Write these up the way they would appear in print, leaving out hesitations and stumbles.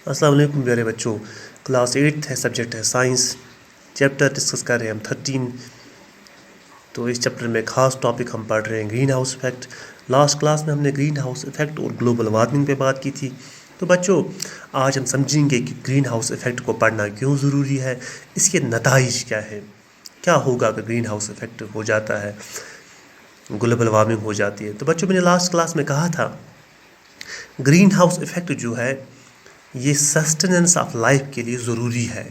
السلام علیکم پیارے بچوں. کلاس 8 ہے, سبجیکٹ ہے سائنس. چیپٹر ڈسکس کر رہے ہیں ہم 13. تو اس چیپٹر میں خاص ٹاپک ہم پڑھ رہے ہیں greenhouse effect. Last class میں ہم نے گرین ہاؤس افیکٹ اور گلوبل وارمنگ پہ بات کی تھی. تو بچوں آج ہم سمجھیں گے کہ گرین ہاؤس افیکٹ کو پڑھنا کیوں ضروری ہے, اس کے نتائج کیا ہے, کیا ہوگا اگر گرین ہاؤس افیکٹ ہو جاتا ہے, گلوبل وارمنگ ہو جاتی ہے. تو بچوں میں نے لاسٹ کلاس میں کہا تھا گرین ہاؤس افیکٹ جو ہے یہ سسٹیننس آف لائف کے لیے ضروری ہے.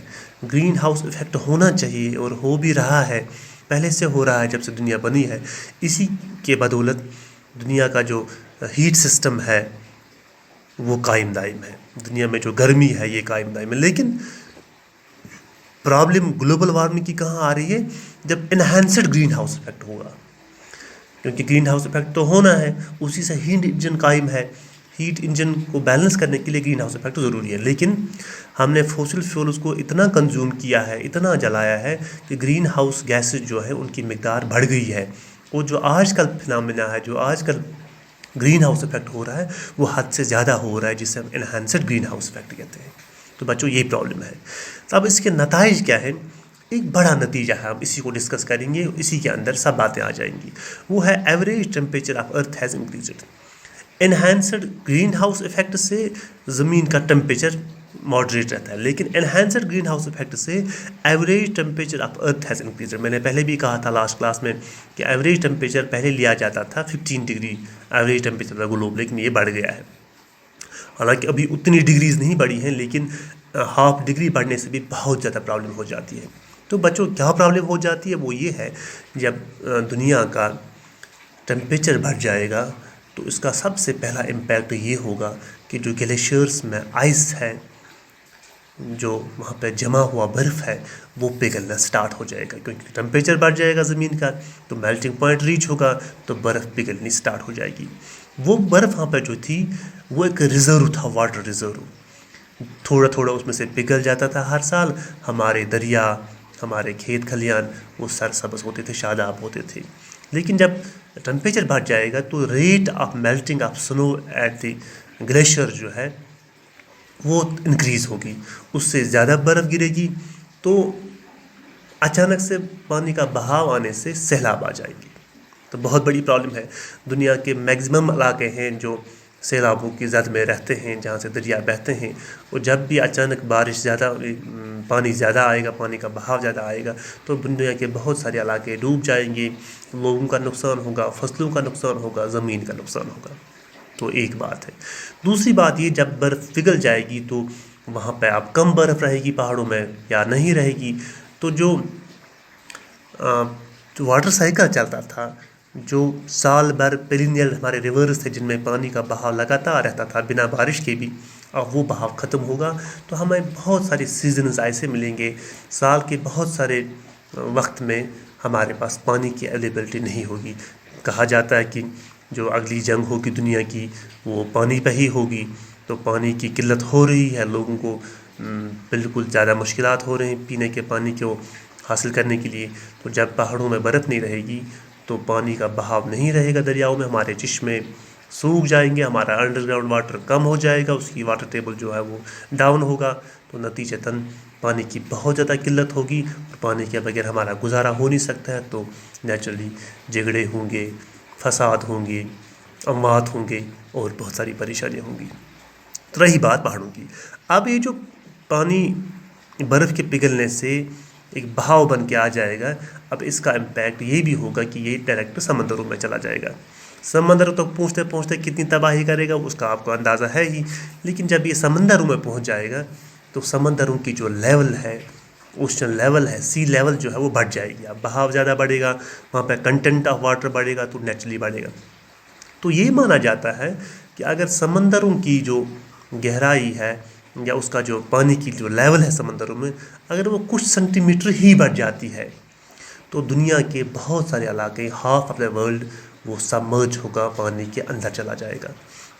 گرین ہاؤس افیکٹ ہونا چاہیے اور ہو بھی رہا ہے, پہلے سے ہو رہا ہے جب سے دنیا بنی ہے. اسی کے بدولت دنیا کا جو ہیٹ سسٹم ہے وہ قائم دائم ہے, دنیا میں جو گرمی ہے یہ قائم دائم ہے. لیکن پرابلم گلوبل وارمنگ کی کہاں آ رہی ہے, جب انہینسڈ گرین ہاؤس افیکٹ ہوگا. کیونکہ گرین ہاؤس افیکٹ تو ہونا ہے, اسی سے ہیٹ انجن قائم ہے. ہیٹ انجن کو بیلنس کرنے کے لیے گرین ہاؤس افیکٹ ضروری ہے. لیکن ہم نے فوسل فیولز کو اتنا کنزیوم کیا ہے, اتنا جلایا ہے کہ گرین ہاؤس گیسز جو ہے ان کی مقدار بڑھ گئی ہے. اور جو آج کل فنامنا ہے, جو آج کل گرین ہاؤس افیکٹ ہو رہا ہے وہ حد سے زیادہ ہو رہا ہے, جسے ہم انہینسڈ گرین ہاؤس افیکٹ کہتے ہیں. تو بچوں یہی پرابلم ہے. تو اب اس کے نتائج کیا ہیں, ایک بڑا نتیجہ ہے, ہم اسی کو ڈسکس کریں گے, اسی کے اندر سب باتیں آ جائیں گی. وہ ہے average temperature of earth has increased. Enhanced greenhouse effect سے زمین کا ٹیمپریچر ماڈریٹ رہتا ہے, لیکن انہینسڈ گرین ہاؤس افیکٹ سے average temperature of earth has increased. میں نے پہلے بھی کہا تھا لاسٹ کلاس میں کہ ایوریج ٹیمپریچر پہلے لیا جاتا تھا 15 ڈگری ایوریج ٹیمپریچر تھا گلوب, لیکن یہ بڑھ گیا ہے. حالانکہ ابھی اتنی ڈگریز نہیں بڑھی ہیں, لیکن ہاف ڈگری بڑھنے سے بھی بہت زیادہ پرابلم ہو جاتی ہے. تو بچوں کیا پرابلم ہو جاتی ہے, وہ یہ ہے جب دنیا کا ٹیمپریچر بڑھ جائے گا تو اس کا سب سے پہلا امپیکٹ یہ ہوگا کہ جو گلیشیئرس میں آئس ہے, جو وہاں پہ جمع ہوا برف ہے, وہ پگھلنا سٹارٹ ہو جائے گا. کیونکہ ٹیمپریچر بڑھ جائے گا زمین کا, تو میلٹنگ پوائنٹ ریچ ہوگا, تو برف پگھلنی سٹارٹ ہو جائے گی. وہ برف وہاں پہ جو تھی وہ ایک ریزرو تھا, واٹر ریزرو. تھوڑا تھوڑا اس میں سے پگھل جاتا تھا ہر سال. ہمارے دریا, ہمارے کھیت کھلیان وہ سرسبز ہوتے تھے, شاداب ہوتے تھے. لیکن جب ٹیمپریچر بڑھ جائے گا تو ریٹ آف میلٹنگ آف سنو ایٹ دی گلیشیئر جو ہے وہ انکریز ہوگی, اس سے زیادہ برف گرے گی. تو اچانک سے پانی کا بہاؤ آنے سے سیلاب آ جائیں گے. تو بہت بڑی پرابلم ہے. دنیا کے میگزیمم علاقے ہیں جو سیلابوں کی زد میں رہتے ہیں, جہاں سے دریا بہتے ہیں, اور جب بھی اچانک بارش زیادہ, پانی زیادہ آئے گا, پانی کا بہاؤ زیادہ آئے گا, تو دنیا کے بہت سارے علاقے ڈوب جائیں گے. لوگوں کا نقصان ہوگا, فصلوں کا نقصان ہوگا, زمین کا نقصان ہوگا. تو ایک بات ہے. دوسری بات یہ, جب برف پگھل جائے گی تو وہاں پہ اب کم برف رہے گی پہاڑوں میں یا نہیں رہے گی. تو جو واٹر سائیکل چلتا تھا, جو سال بھر پیرینیل ہمارے ریورز تھے جن میں پانی کا بہاؤ لگاتار رہتا تھا بنا بارش کے بھی, اب وہ بہاؤ ختم ہوگا. تو ہمیں بہت سارے سیزنز ایسے ملیں گے, سال کے بہت سارے وقت میں ہمارے پاس پانی کی اویلیبلٹی نہیں ہوگی. کہا جاتا ہے کہ جو اگلی جنگ ہوگی دنیا کی وہ پانی پہ ہی ہوگی. تو پانی کی قلت ہو رہی ہے, لوگوں کو بالکل زیادہ مشکلات ہو رہے ہیں پینے کے پانی کو حاصل کرنے کے لیے. تو جب پہاڑوں میں برف نہیں رہے گی تو پانی کا بہاؤ نہیں رہے گا دریاؤں میں, ہمارے چشمے سوکھ جائیں گے, ہمارا انڈر گراؤنڈ واٹر کم ہو جائے گا, اس کی واٹر ٹیبل جو ہے وہ ڈاؤن ہوگا. تو نتیجتاً پانی کی بہت زیادہ قلت ہوگی, اور پانی کے بغیر ہمارا گزارا ہو نہیں سکتا ہے. تو نیچرلی جھگڑے ہوں گے, فساد ہوں گے, اموات ہوں گے, اور بہت ساری پریشانیاں ہوں گی. تو رہی بات پہاڑوں کی, اب یہ جو پانی برف کے پگھلنے سے ایک بہاؤ بن کے آ جائے گا, اب اس کا امپیکٹ یہ بھی ہوگا کہ یہ ڈائریکٹ سمندروں میں چلا جائے گا. سمندروں تک پہنچتے پہنچتے کتنی تباہی کرے گا اس کا آپ کو اندازہ ہے ہی. لیکن جب یہ سمندروں میں پہنچ جائے گا تو سمندروں کی جو لیول ہے, اوشن لیول ہے, سی لیول جو ہے وہ بڑھ جائے گی. اب بہاؤ زیادہ بڑھے گا, وہاں پہ کنٹینٹ آف واٹر بڑھے گا, تو نیچرلی بڑھے گا. تو یہ مانا جاتا ہے کہ اگر سمندروں کی جو گہرائی ہے یا اس کا جو پانی کی جو لیول ہے سمندروں میں, اگر وہ کچھ سینٹی میٹر ہی بڑھ جاتی ہے تو دنیا کے بہت سارے علاقے, ہاف آف دا ورلڈ, وہ سبمرج ہوگا, پانی کے اندر چلا جائے گا.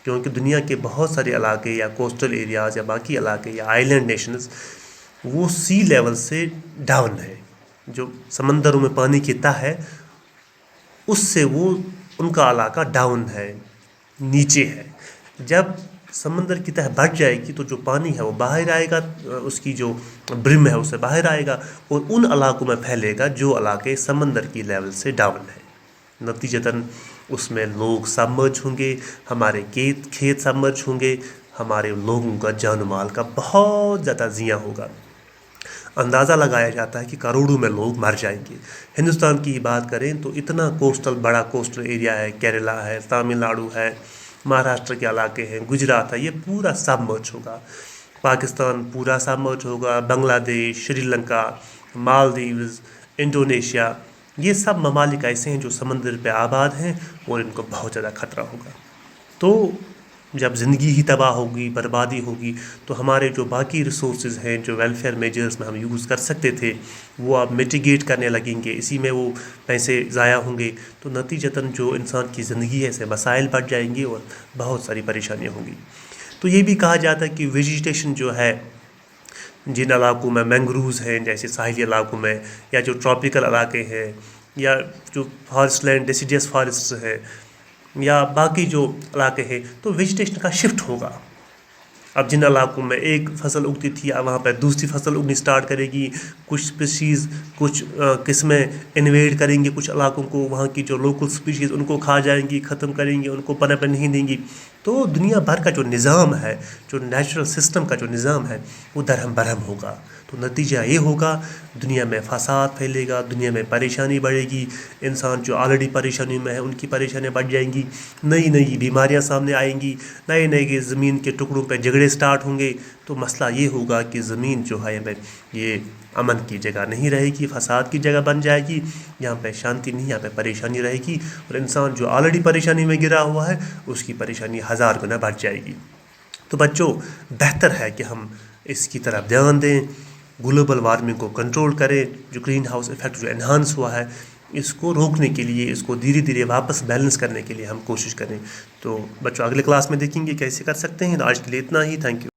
کیونکہ دنیا کے بہت سارے علاقے یا کوسٹل ایریاز یا باقی علاقے یا آئی لینڈ نیشنز وہ سی لیول سے ڈاؤن ہے. جو سمندروں میں پانی کی تہ ہے اس سے وہ ان کا علاقہ ڈاؤن ہے, نیچے ہے. جب سمندر کی تہ بڑھ جائے گی تو جو پانی ہے وہ باہر آئے گا، اس کی جو برم ہے اسے باہر آئے گا اور ان علاقوں میں پھیلے گا جو علاقے سمندر کی لیول سے ڈاؤن ہیں۔ نتیجتاً اس میں لوگ سبمرج ہوں گے، ہمارے کھیت سبمرج ہوں گے، ہمارے لوگوں کا جان و مال کا بہت زیادہ زیاں ہوگا۔ اندازہ لگایا جاتا ہے کہ کروڑوں میں لوگ مر جائیں گے۔ ہندوستان کی بات کریں تو اتنا بڑا کوسٹل ایریا ہے، کیرلا ہے، تامل ناڈو ہے، مہاراشٹر کے علاقے ہیں، گجرات ہے، یہ پورا سبمرج ہوگا۔ پاکستان پورا سبمرج ہوگا، بنگلہ دیش، شری لنکا، مالدیوز، انڈونیشیا، یہ سب ممالک ایسے ہیں جو سمندر پہ آباد ہیں اور ان کو بہت زیادہ خطرہ ہوگا۔ تو جب زندگی ہی تباہ ہوگی، بربادی ہوگی، تو ہمارے جو باقی ریسورسز ہیں جو ویلفیئر میجرز میں ہم یوز کر سکتے تھے وہ اب میٹیگیٹ کرنے لگیں گے، اسی میں وہ پیسے ضائع ہوں گے، تو نتیجتاً جو انسان کی زندگی ہے اسے مسائل بڑھ جائیں گے اور بہت ساری پریشانیاں ہوں گی۔ تو یہ بھی کہا جاتا ہے کہ ویجیٹیشن جو ہے جن علاقوں میں مینگرووز ہیں جیسے ساحلی علاقوں میں، یا جو ٹراپیکل علاقے ہیں، یا جو فارسٹ لینڈ ڈیسیڈیس فارسٹس ہیں، یا باقی جو علاقے ہیں، تو ویجیٹیشن کا شفٹ ہوگا۔ اب جن علاقوں میں ایک فصل اگتی تھی اب وہاں پہ دوسری فصل اگنی سٹارٹ کرے گی، کچھ اسپیشیز کچھ قسمیں انویڈ کریں گی کچھ علاقوں کو، وہاں کی جو لوکل اسپیشیز ان کو کھا جائیں گی، ختم کریں گی، ان کو پنپنے نہیں دیں گی۔ تو دنیا بھر کا جو نظام ہے، جو نیچرل سسٹم کا جو نظام ہے وہ درہم برہم ہوگا۔ تو نتیجہ یہ ہوگا دنیا میں فساد پھیلے گا، دنیا میں پریشانی بڑھے گی، انسان جو آلریڈی پریشانی میں ہے ان کی پریشانیاں بڑھ جائیں گی، نئی نئی بیماریاں سامنے آئیں گی، نئے نئے زمین کے ٹکڑوں پہ جھگڑے سٹارٹ ہوں گے۔ تو مسئلہ یہ ہوگا کہ زمین جو ہے یہ امن کی جگہ نہیں رہے گی، فساد کی جگہ بن جائے گی، یہاں پہ شانتی نہیں، یہاں پہ پریشانی رہے گی، اور انسان جو آلریڈی پریشانی میں گرا ہوا ہے اس کی پریشانی 1000 گنا بڑھ جائے گی۔ تو بچوں بہتر ہے کہ ہم اس کی طرف دھیان دیں، گلوبل وارمنگ کو کنٹرول کریں، جو گرین ہاؤس ایفیکٹ جو انہانس ہوا ہے اس کو روکنے کے لیے، اس کو دھیرے دھیرے واپس بیلنس کرنے کے لیے ہم کوشش کریں۔ تو بچوں اگلے کلاس میں دیکھیں گے کیسے کر سکتے ہیں۔ آج کے لیے اتنا ہی، تھینک یو۔